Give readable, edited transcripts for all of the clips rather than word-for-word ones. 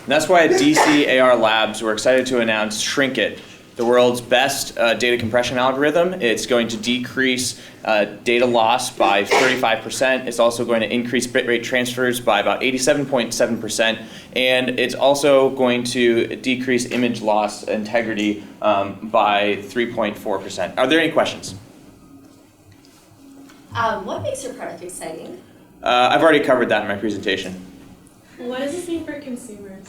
And that's why at DC AR Labs, we're excited to announce Shrink It, the world's best data compression algorithm. It's going to decrease data loss by 35%. It's also going to increase bitrate transfers by about 87.7%. And it's also going to decrease image loss integrity by 3.4%. Are there any questions? What makes your product exciting? I've already covered that in my presentation. What does this mean for consumers?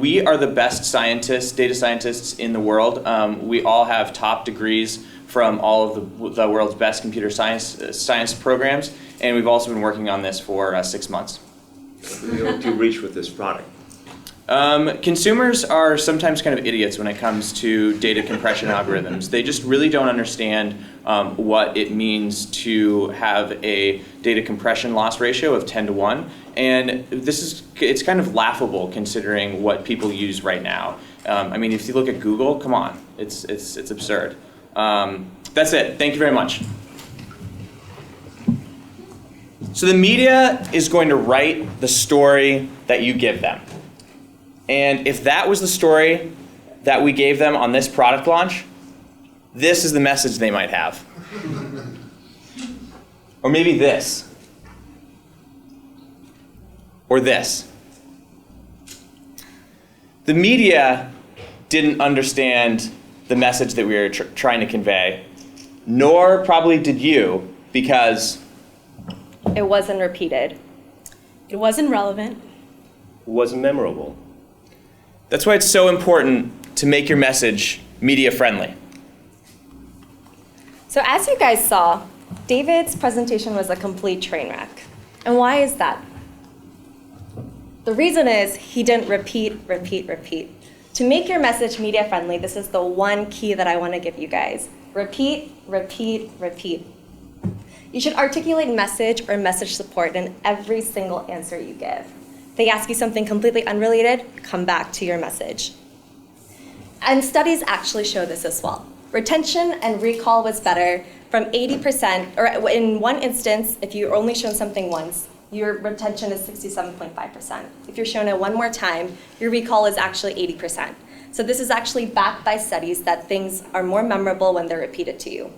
We are the best scientists, data scientists in the world. We all have top degrees from all of the world's best computer science programs, and we've also been working on this for 6 months. Who do you hope to reach with this product? Consumers are sometimes kind of idiots when it comes to data compression algorithms. They just really don't understand what it means to have a data compression loss ratio of 10 to 1. And it's kind of laughable considering what people use right now. I mean, if you look at Google, come on, it's absurd. That's it. Thank you very much. So the media is going to write the story that you give them. And if that was the story that we gave them on this product launch, this is the message they might have. Or maybe this. Or this. The media didn't understand the message that we were trying to convey, nor probably did you, because it wasn't repeated. It wasn't relevant. It wasn't memorable. That's why it's so important to make your message media friendly. So as you guys saw, David's presentation was a complete train wreck. And why is that? The reason is he didn't repeat. To make your message media friendly, this is the one key that I want to give you guys. Repeat. You should articulate message or message support in every single answer you give. They ask you something completely unrelated, come back to your message. And studies actually show this as well. Retention and recall was better from 80%, or in one instance, if you're only shown something once, your retention is 67.5%. If you're shown it one more time, your recall is actually 80%. So this is actually backed by studies that things are more memorable when they're repeated to you.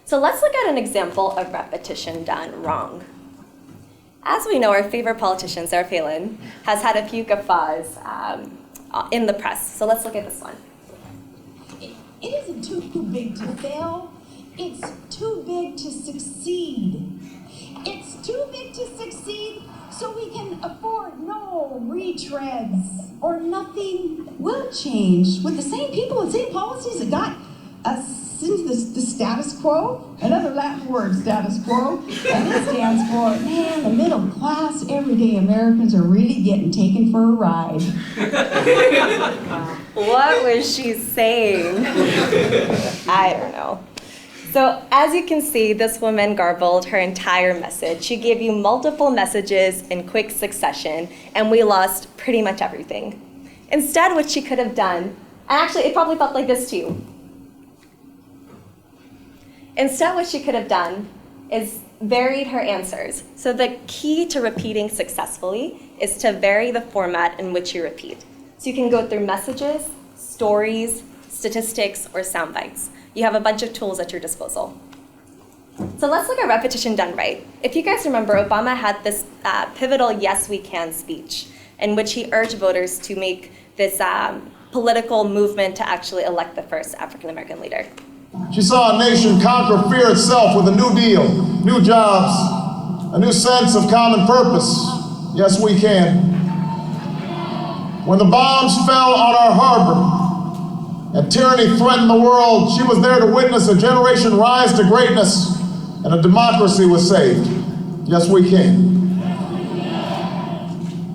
So let's look at an example of repetition done wrong. As we know, our favorite politician, Sarah Palin, has had a few guffaws in the press. So let's look at this one. It isn't too big to fail. It's too big to succeed. It's too big to succeed so we can afford no retreads, or nothing will change with the same people and same policies that got us into the status quo. Another Latin word, status quo. And it stands for, man, the middle class, everyday Americans are really getting taken for a ride. What was she saying? I don't know. So as you can see, this woman garbled her entire message. She gave you multiple messages in quick succession, and we lost pretty much everything. Instead, what she could have done, and actually it probably felt like this to you. Instead, what she could have done is varied her answers. So the key to repeating successfully is to vary the format in which you repeat. So you can go through messages, stories, statistics, or sound bites. You have a bunch of tools at your disposal. So let's look at repetition done right. If you guys remember, Obama had this pivotal Yes We Can speech in which he urged voters to make this political movement to actually elect the first African American leader. She saw a nation conquer fear itself with a new deal, new jobs, a new sense of common purpose. Yes, we can. When the bombs fell on our harbor and tyranny threatened the world, she was there to witness a generation rise to greatness and a democracy was saved. Yes, we can.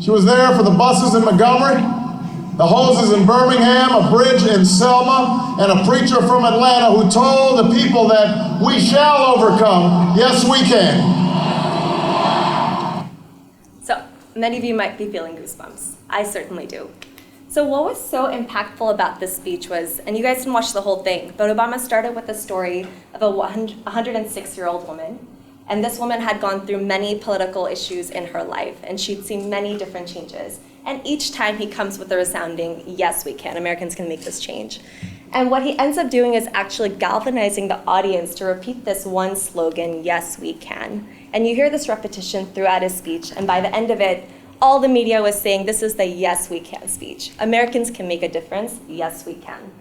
She was there for the buses in Montgomery, the hoses in Birmingham, a bridge in Selma, and a preacher from Atlanta who told the people that we shall overcome. Yes, we can. So many of you might be feeling goosebumps. I certainly do. So what was so impactful about this speech was, and you guys didn't watch the whole thing, but Obama started with the story of a 106-year-old woman And this woman had gone through many political issues in her life, and she'd seen many different changes. And each time he comes with a resounding, yes, we can. Americans can make this change. And what he ends up doing is actually galvanizing the audience to repeat this one slogan, yes, we can. And you hear this repetition throughout his speech, and by the end of it, all the media was saying this is the yes, we can speech. Americans can make a difference, yes, we can.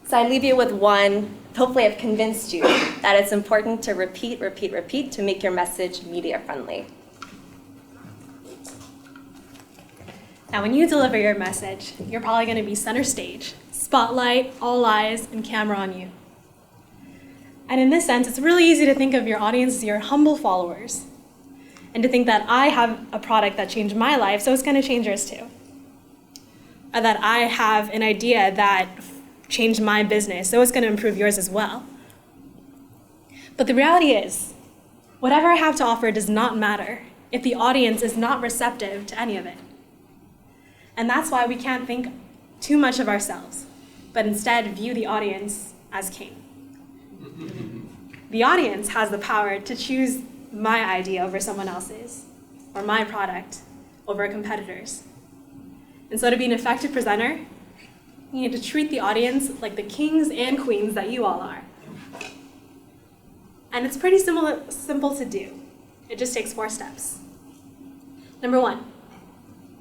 So I leave you with one. Hopefully I've convinced you that it's important to repeat, repeat, repeat to make your message media friendly. Now, when you deliver your message, you're probably going to be center stage, spotlight, all eyes, and camera on you. And in this sense, it's really easy to think of your audience as your humble followers, and to think that I have a product that changed my life, so it's going to change yours too. Or that I have an idea that changed my business, so it's going to improve yours as well. But the reality is, whatever I have to offer does not matter if the audience is not receptive to any of it. And that's why we can't think too much of ourselves, but instead view the audience as king. The audience has the power to choose my idea over someone else's, or my product over a competitor's. And so to be an effective presenter, you need to treat the audience like the kings and queens that you all are. And it's pretty simple to do. It just takes 4 steps. Number 1,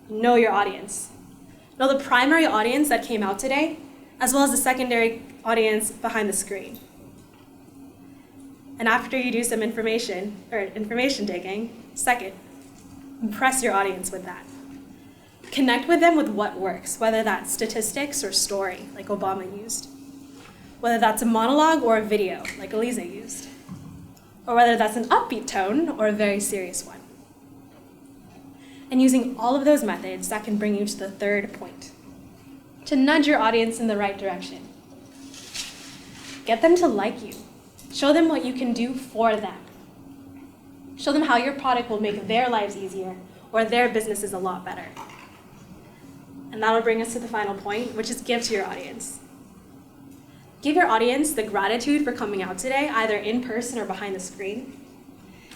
know your audience. Know the primary audience that came out today, as well as the secondary audience behind the screen. And after you do some information digging, second, impress your audience with that. Connect with them with what works, whether that's statistics or story, like Obama used. Whether that's a monologue or a video, like Alizae used. Or whether that's an upbeat tone or a very serious one. And using all of those methods, that can bring you to the third point, to nudge your audience in the right direction. Get them to like you. Show them what you can do for them. Show them how your product will make their lives easier or their businesses a lot better. And that'll bring us to the final point, which is give to your audience. Give your audience the gratitude for coming out today, either in person or behind the screen,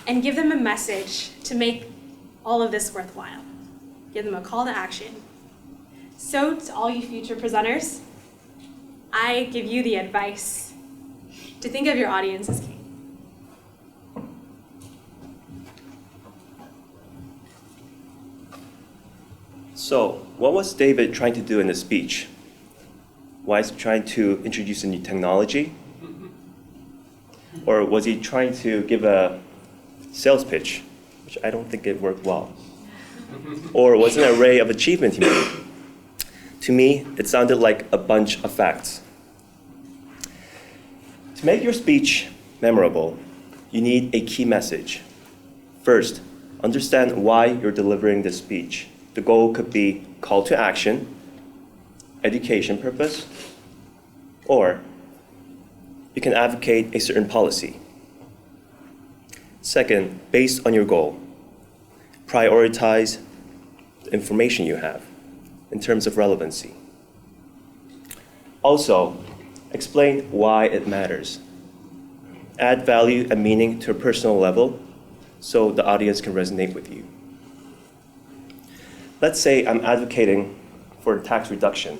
and give them a message to make all of this worthwhile. Give them a call to action. So to all you future presenters, I give you the advice to think of your audience as king. So, what was David trying to do in his speech? Was he trying to introduce a new technology? Or was he trying to give a sales pitch, which I don't think it worked well? Or was it an array of achievements he made? To me, it sounded like a bunch of facts. To make your speech memorable, you need a key message. First, understand why you're delivering this speech. The goal could be call to action, education purpose, or you can advocate a certain policy. Second, based on your goal, prioritize the information you have in terms of relevancy. Also, explain why it matters. Add value and meaning to a personal level so the audience can resonate with you. Let's say I'm advocating for tax reduction.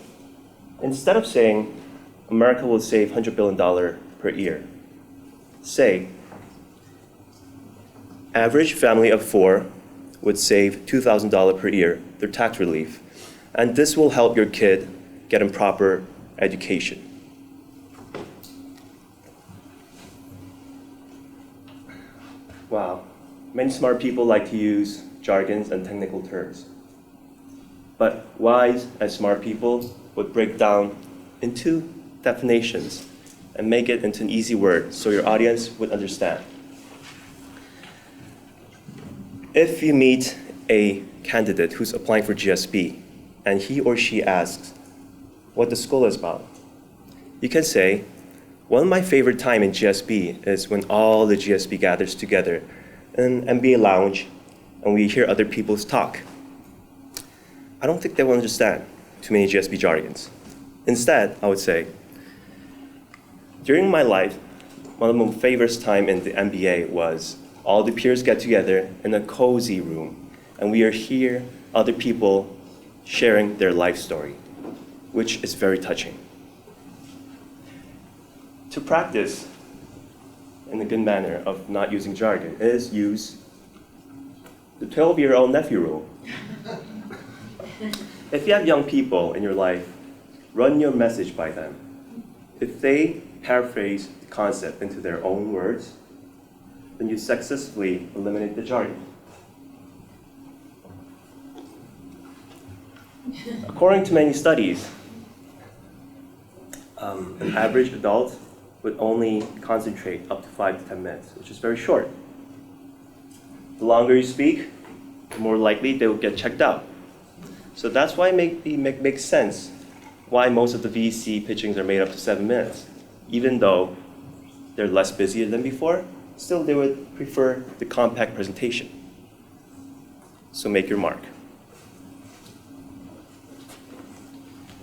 Instead of saying, America will save $100 billion per year, say, average family of 4 would save $2,000 per year through tax relief, and this will help your kid get a proper education. Wow, many smart people like to use jargons and technical terms. But wise and smart people would break down into definitions and make it into an easy word so your audience would understand. If you meet a candidate who's applying for GSB and he or she asks what the school is about, you can say, one of my favorite time in GSB is when all the GSB gathers together in an MBA lounge and we hear other people's talk. I don't think they will understand too many GSB jargons. Instead, I would say, during my life, one of my favorite time in the MBA was all the peers get together in a cozy room, and we are here, other people sharing their life story, which is very touching. To practice in a good manner of not using jargon is use the 12-year-old nephew rule. If you have young people in your life, run your message by them. If they paraphrase the concept into their own words, then you successfully eliminate the jargon. According to many studies, an average adult would only concentrate up to 5 to 10 minutes, which is very short. The longer you speak, the more likely they will get checked out. So that's why it makes sense why most of the VC pitchings are made up to 7 minutes. Even though they're less busy than before, still they would prefer the compact presentation. So make your mark.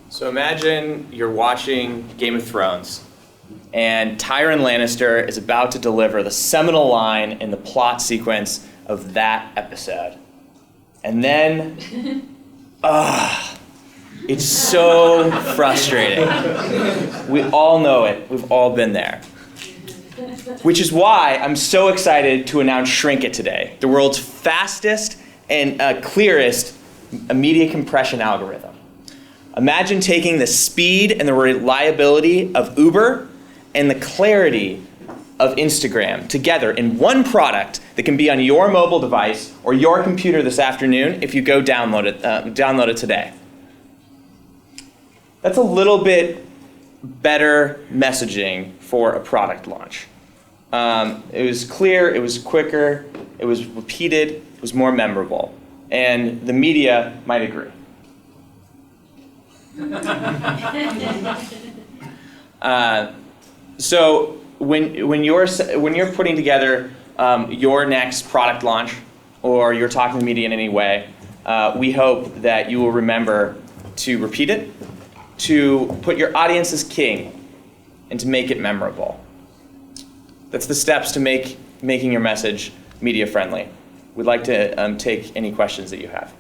So imagine you're watching Game of Thrones, and Tyrion Lannister is about to deliver the seminal line in the plot sequence of that episode. And then, it's so frustrating. We all know it. We've all been there. Which is why I'm so excited to announce Shrink It today, the world's fastest and clearest media compression algorithm. Imagine taking the speed and the reliability of Uber and the clarity of Instagram together in one product that can be on your mobile device or your computer this afternoon if you go download it today. That's a little bit better messaging for a product launch. It was clear, it was quicker, it was repeated, it was more memorable, and the media might agree. So when you're putting together your next product launch, or you're talking to the media in any way, we hope that you will remember to repeat it, to put your audience as king, and to make it memorable. That's the steps to making your message media friendly. We'd like to take any questions that you have.